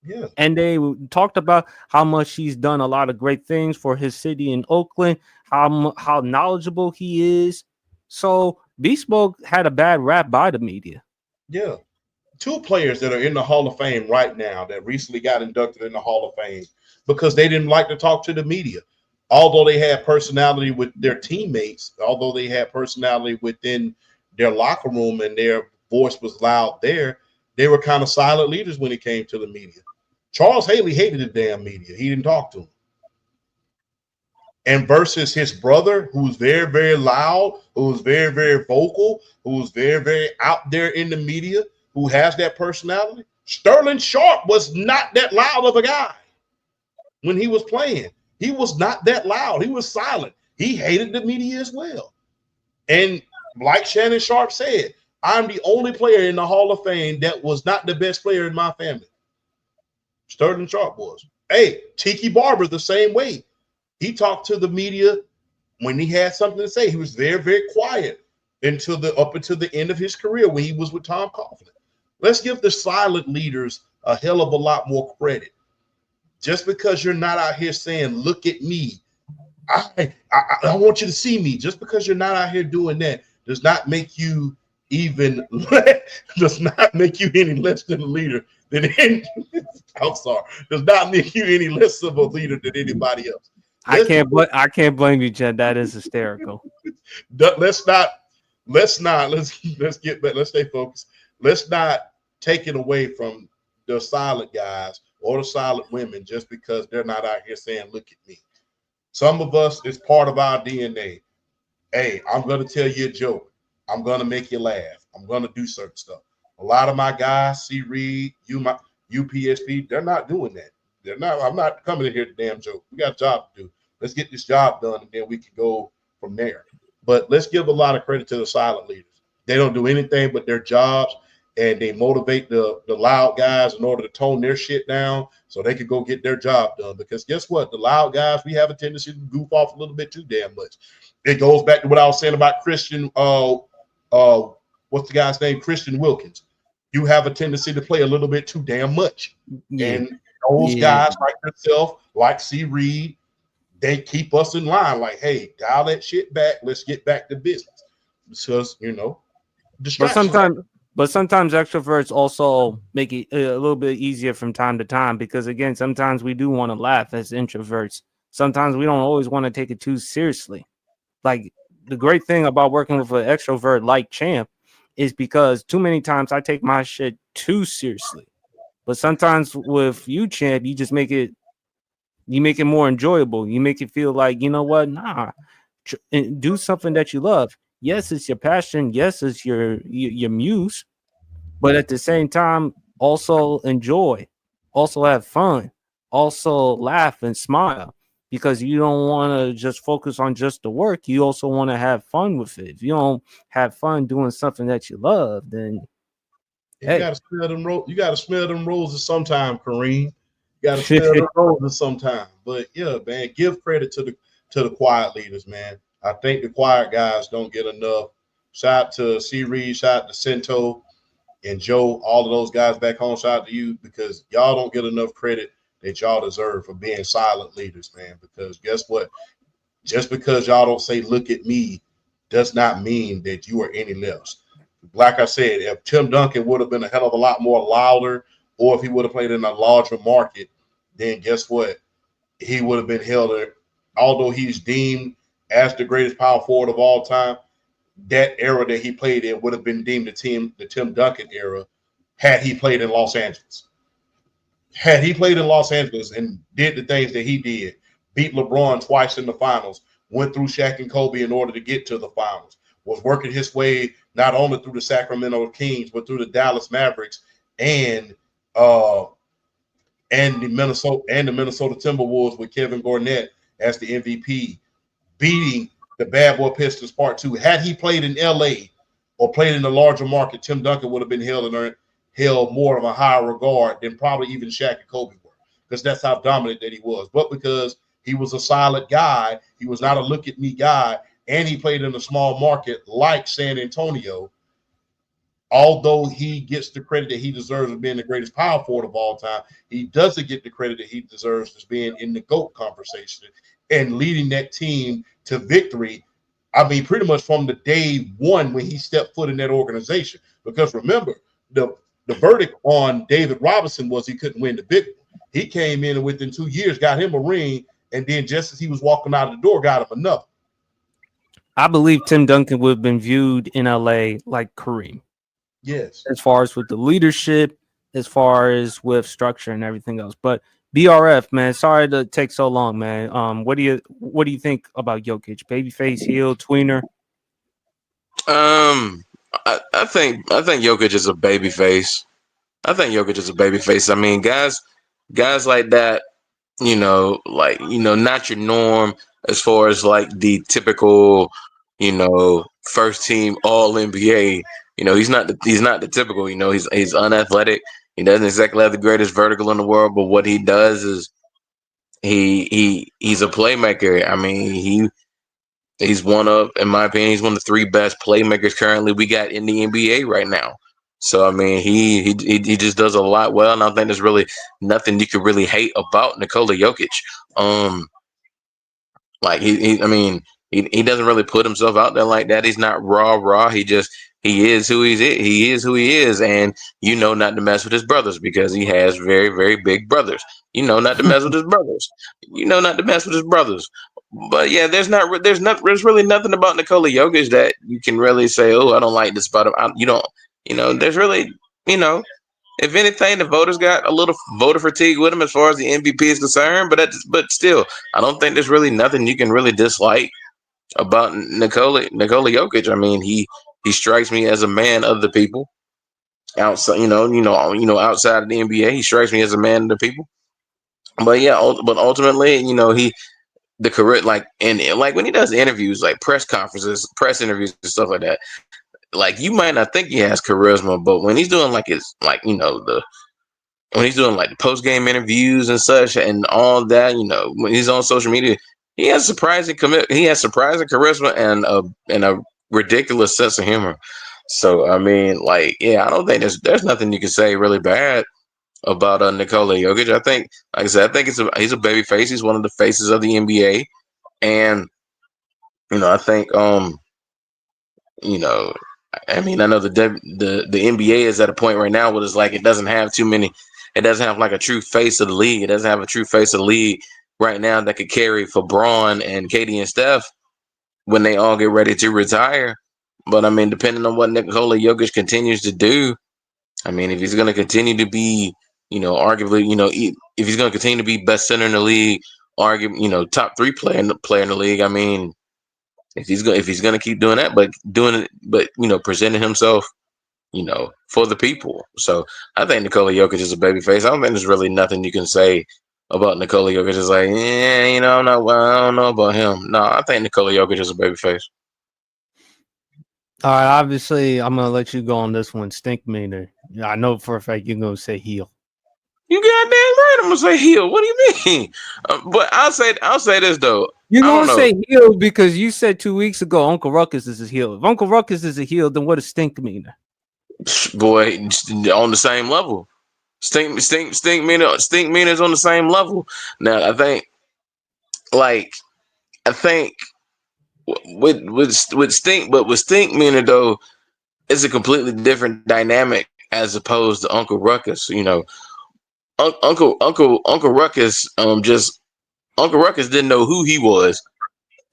Yeah. And they talked about how much he's done a lot of great things for his city in Oakland, how knowledgeable he is. So Beast Mode had a bad rap by the media. Yeah. Two players that are in the Hall of Fame right now that recently got inducted in the Hall of Fame because they didn't like to talk to the media. Although they had personality with their teammates, although they had personality within their locker room and their voice was loud there, they were kind of silent leaders when it came to the media. Charles Haley hated the damn media. He didn't talk to them. And versus his brother, who's very, very loud, who's very, very vocal, who's very, very out there in the media, who has that personality. Sterling Sharp was not that loud of a guy when he was playing. He was not that loud. He was silent. He hated the media as well. And like Shannon Sharp said, I'm the only player in the Hall of Fame that was not the best player in my family. Sterling Sharp was. Hey, Tiki Barber, the same way. He talked to the media when he had something to say. He was very, very quiet up until the end of his career when he was with Tom Coughlin. Let's give the silent leaders a hell of a lot more credit. Just because you're not out here saying, look at me, I want you to see me. Just because you're not out here doing that does not make you any less than a leader than any. I'm sorry. Does not make you any less of a leader than anybody else. I can't blame you, Jen. That is hysterical. Let's stay focused. Let's not take it away from the silent guys or the silent women just because they're not out here saying, look at me. Some of us, it's part of our DNA. Hey, I'm going to tell you a joke. I'm going to make you laugh. I'm going to do certain stuff. A lot of my guys, C. Reed, UPSP, they're not doing that. I'm not coming in here to damn joke. We got a job to do. Let's get this job done, and then we can go from there. But let's give a lot of credit to the silent leaders. They don't do anything but their jobs, and they motivate the loud guys in order to tone their shit down so they could go get their job done. Because guess what? The loud guys, we have a tendency to goof off a little bit too damn much. It goes back to what I was saying about Christian. What's the guy's name? Christian Wilkins. You have a tendency to play a little bit too damn much, Yeah. and those Yeah. guys like yourself, like C. Reed, they keep us in line. Like, hey, dial that shit back. Let's get back to business. Because But distraction. sometimes extroverts also make it a little bit easier from time to time because again, sometimes we do want to laugh as introverts. Sometimes we don't always want to take it too seriously. Like the great thing about working with an extrovert like Champ is because too many times I take my shit too seriously. But sometimes with you, Champ, you make it more enjoyable. You make it feel like, you know what? Nah, do something that you love. Yes, it's your passion. Yes, it's your muse. But at the same time, also enjoy, also have fun, also laugh and smile because you don't want to just focus on just the work. You also want to have fun with it. If you don't have fun doing something that you love, then You hey, gotta smell them you gotta smell them roses sometime, Kareem. You gotta smell them roses sometime. But yeah, man, give credit to the quiet leaders, man. I think the quiet guys don't get enough. Shout out to C Reed, shout out to Cento and Joe, all of those guys back home. Shout out to you because y'all don't get enough credit that y'all deserve for being silent leaders, man. Because guess what? Just because y'all don't say "look at me" does not mean that you are any less. Like I said, if Tim Duncan would have been a hell of a lot more louder, or if he would have played in a larger market, then guess what? He would have been held. Although he's deemed as the greatest power forward of all time, that era that he played in would have been deemed the Tim Duncan era had he played in Los Angeles. Had he played in Los Angeles and did the things that he did, beat LeBron twice in the finals, went through Shaq and Kobe in order to get to the finals, was working his way not only through the Sacramento Kings but through the Dallas Mavericks and uh the Minnesota Timberwolves with Kevin Garnett as the MVP, beating the Bad Boy Pistons Part Two. Had he played in LA or played in a larger market, Tim Duncan would have been held more of a higher regard than probably even Shaq and Kobe were, because that's how dominant that he was. But because he was a solid guy, he was not a look at me guy, and he played in a small market like San Antonio. Although he gets the credit that he deserves of being the greatest power forward of all time, he doesn't get the credit that he deserves as being in the GOAT conversation and leading that team to victory. I mean, pretty much from the day one when he stepped foot in that organization. Because remember, the verdict on David Robinson was he couldn't win the big one. He came in and within 2 years got him a ring, and then just as he was walking out of the door, got him another. I believe Tim Duncan would have been viewed in LA like Kareem. Yes. As far as with the leadership, as far as with structure and everything else. But BRF, man, sorry to take so long, man. What do you think about Jokic? Babyface, heel, tweener? I think Jokic is a baby face. I think Jokic is a baby face. I mean, guys like that, not your norm as far as like the typical, first team All NBA. He's not the typical. He's unathletic. He doesn't exactly have the greatest vertical in the world, but what he does is he's a playmaker. I mean, he's in my opinion, he's one of the three best playmakers currently we got in the NBA right now. So I mean, he just does a lot well, and I think there's really nothing you could really hate about Nikola Jokic. Um, like I mean, he doesn't really put himself out there like that. He's not raw. He is who he is who he is, and not to mess with his brothers because he has very very big brothers. Not to mess with his brothers. Not to mess with his brothers. But yeah, there's really nothing about Nikola Jokic that you can really say, oh, I don't like this about him. You don't, there's really, you know, if anything, the voters got a little voter fatigue with him as far as the MVP is concerned. But still, I don't think there's really nothing you can really dislike about Nikola Jokic. I mean, he strikes me as a man of the people. Outside, outside of the NBA, he strikes me as a man of the people. But yeah, but ultimately, he the correct like and like when he does interviews, like press conferences, press interviews and stuff like that. like you might not think he has charisma, but when he's doing like his like the when he's doing like the post game interviews and such and all that, when he's on social media, he has surprising he has surprising charisma and a ridiculous sense of humor. So I mean, like, yeah, I don't think there's nothing you can say really bad about Nikola Jokic. I think, like I said, I think he's a baby face. He's one of the faces of the NBA, and I think you know, I mean, I know the NBA is at a point right now where it's like it doesn't have too many. It doesn't have like a true face of the league. It doesn't have a true face of the league right now that could carry for Braun and Katie and Steph when they all get ready to retire. But I mean, depending on what Nikola Jokic continues to do, I mean, if he's going to continue to be, arguably, if he's going to continue to be best center in the league, top three player in the league. I mean, if he's gonna keep doing that, but doing it, but presenting himself, for the people. So I think Nikola Jokic is a babyface. I don't think there's really nothing you can say about Nikola Jokic. It's like, yeah, I'm not. Well, I don't know about him. No, I think Nikola Jokic is a babyface. All right, obviously, I'm gonna let you go on this one. Stinkmeaner. I know for a fact you're gonna say heel. You goddamn right. I'm gonna say heel. What do you mean? But I'll say this though. You're gonna say heel because you said 2 weeks ago Uncle Ruckus is a heel. If Uncle Ruckus is a heel, then what is Stinkmeaner? Boy, on the same level. Stinkmeaner is on the same level. Now I think with Stinkmeaner though, it's a completely different dynamic as opposed to Uncle Ruckus. Uncle Ruckus Uncle Ruckus didn't know who he was.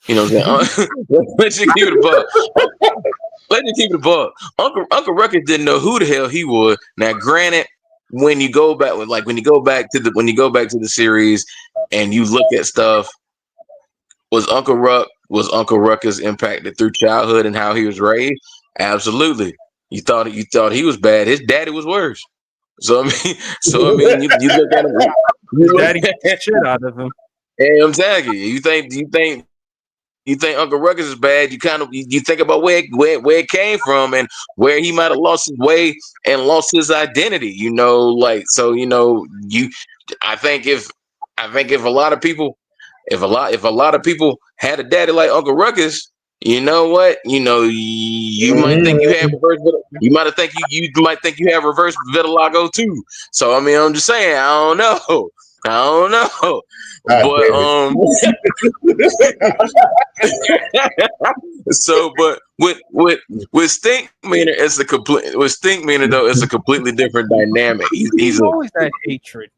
You know what I'm saying? Let's just keep it above. Let's just keep it above. Uncle Ruckus didn't know who the hell he was. Now, granted, when you go back to the series and you look at stuff, was Uncle Ruckus impacted through childhood and how he was raised? Absolutely. You thought he was bad. His daddy was worse. So I mean, you look at him. His daddy beat the shit out of him. Hey, I'm telling you, you think Uncle Ruckus is bad. You think about where it came from and where he might have lost his way and lost his identity. I think if a lot of people had a daddy like Uncle Ruckus, you know what? You might think you have reverse. You might think you have reverse vitiligo too. So I mean, I'm just saying, I don't know. But but with Stinkmeaner, it's a completely different dynamic. He's always that hatred.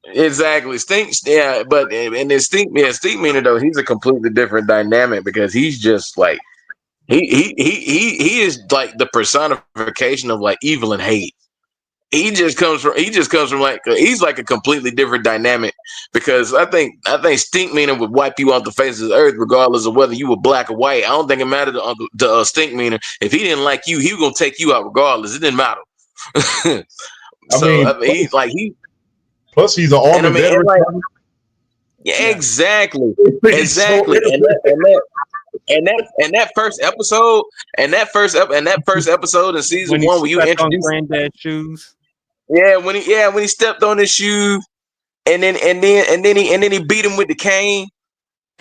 Exactly. But Stinkmeaner though, he's a completely different dynamic because he's just like he is like the personification of like evil and hate. He just comes from like he's like a completely different dynamic because I think Stinkmeaner would wipe you off the face of the earth regardless of whether you were black or white. I don't think it mattered to Stinkmeaner. If he didn't like you, he was gonna take you out regardless. It didn't matter. Plus, he's an army veteran. Yeah, exactly. And that first episode in season 1 when you introduced Granddad's shoes. Yeah, when he stepped on his shoe and then he beat him with the cane.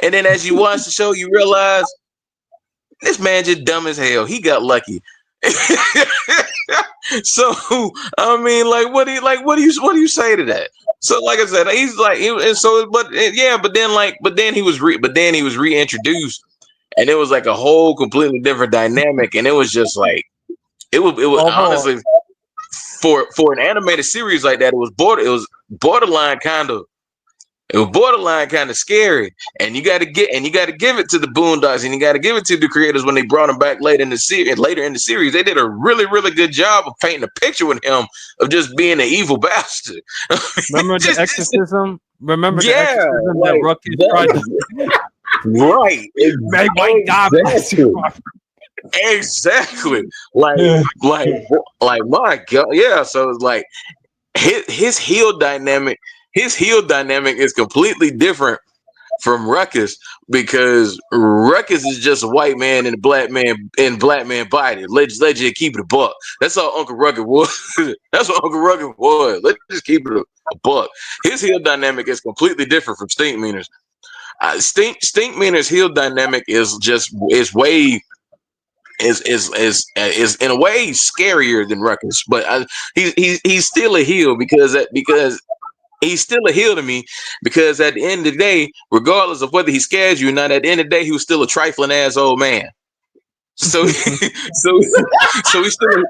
And then as you watch the show, you realize this man just dumb as hell. He got lucky. So I mean, what do you say to that? So like I said, he's like but then he was reintroduced, and it was like a whole completely different dynamic, and it was just like it was honestly for an animated series like that, it was borderline kind of scary, and you got to give it to the Boondocks, and you got to give it to the creators when they brought him back later in the series. They did a really, really good job of painting a picture with him of just being an evil bastard. Remember the exorcism? Remember the exorcism that Ruckus tried to right? Exactly. Exactly. Like my God, yeah. So it's like his heel dynamic is completely different from Ruckus because Ruckus is just a white man and a black man body. Let's just keep it a buck. That's all Uncle Ruckus was. That's what Uncle Ruckus was. Let's just keep it a buck. His heel dynamic is completely different from Stinkmeaner's. Stinkmeaner's heel dynamic is in a way scarier than Ruckus, but he's still a heel because he's still a heel to me because at the end of the day, regardless of whether he scares you or not, at the end of the day, he was still a trifling ass old man. So so he's still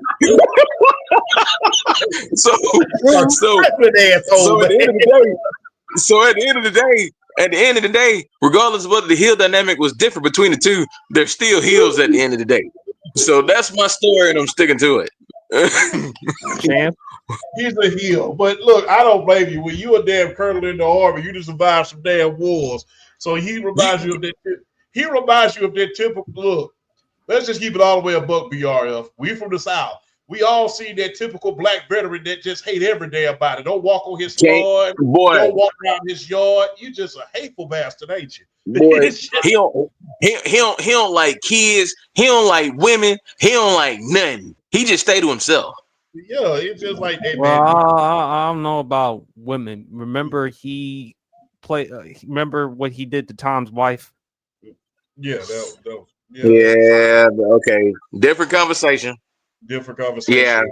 so at the end of the day, regardless of whether the heel dynamic was different between the two, they're still heels at the end of the day. So that's my story, and I'm sticking to it. Champ. He's a heel. But look, I don't blame you. When you a damn colonel in the army, you just survived some damn wars. So he reminds you of that. He reminds you of that typical look. Let's just keep it all the way a buck, BRF. We from the South. We all see that typical black veteran that just hate every day about it. Don't walk on his lawn. Don't walk around his yard. You just a hateful bastard, ain't you? Boy, he don't like kids. He don't like women. He don't like nothing. He just stay to himself. Yeah, it's just like that. Well, Man. I don't know about women. Remember he played. Remember what he did to Tom's wife? Yeah, that was. Yeah. Okay. Different conversation. Different conversation. Yeah.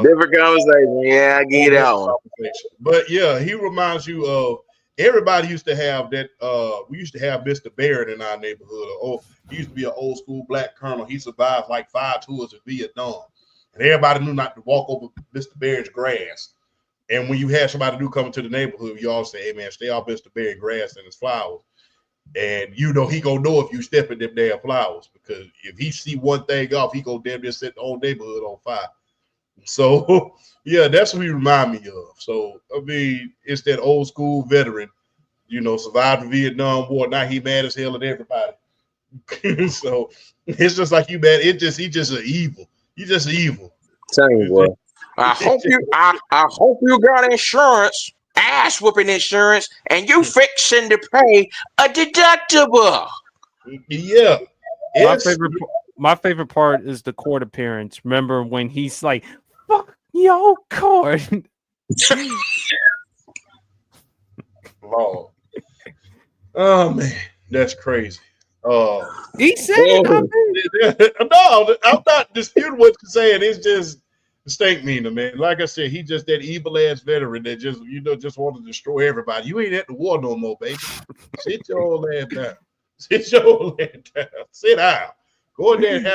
Different conversation. Yeah, I get that one. But yeah, he reminds you of everybody used to have that. We used to have Mr. Barrett in our neighborhood. He used to be an old school black colonel. He survived like 5 tours in Vietnam. And everybody knew not to walk over Mr. Barrett's grass. And when you had somebody new coming to the neighborhood, you all say, hey man, stay off Mr. Barrett's grass and his flowers. And you know he gonna know if you step in them damn flowers, because if he see one thing off, he gonna damn near set the whole neighborhood on fire. So yeah, that's what he remind me of. So I mean, it's that old school veteran, you know, survived the Vietnam War. Now he mad as hell at everybody. So it's just like you mad. He just an evil. He's just evil. Same boy. I hope you got insurance. Ass whooping insurance, and you fixing to pay a deductible. Yeah. My favorite part is the court appearance. Remember when he's like, "Fuck your court." Lord. Oh man, that's crazy. He said it. No, I'm not disputing what you're saying. It's just Stinkmeaner, man. Like I said, he just that evil ass veteran that just just want to destroy everybody. You ain't at the war no more, baby. Sit your old ass down. Sit your old ass down. Sit down. Go in there and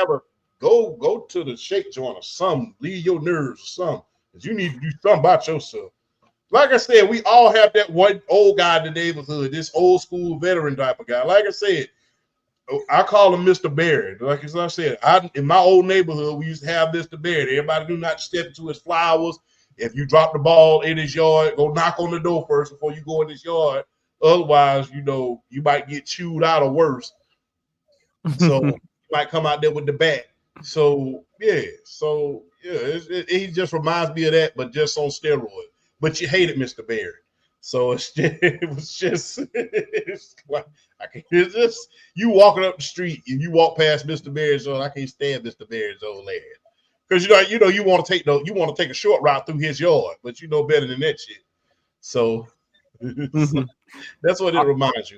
go to the shake joint or something. Leave your nerves or something. Because you need to do something about yourself. Like I said, we all have that one old guy in the neighborhood, this old school veteran type of guy. Like I said, I call him Mr. Barrett. Like as I said, in my old neighborhood, we used to have Mr. Barrett. Everybody knew not to step into his flowers. If you drop the ball in his yard, go knock on the door first before you go in his yard. Otherwise, you might get chewed out or worse. So you might come out there with the bat. So yeah. He just reminds me of that, but just on steroids. But you hated Mr. Barrett. So it's just you walking up the street and you walk past Mr. Barrett's yard. I can't stand Mr. Barrett's old ass. Because you want to take a short route through his yard, but you know better than that shit. So that's what it reminds you.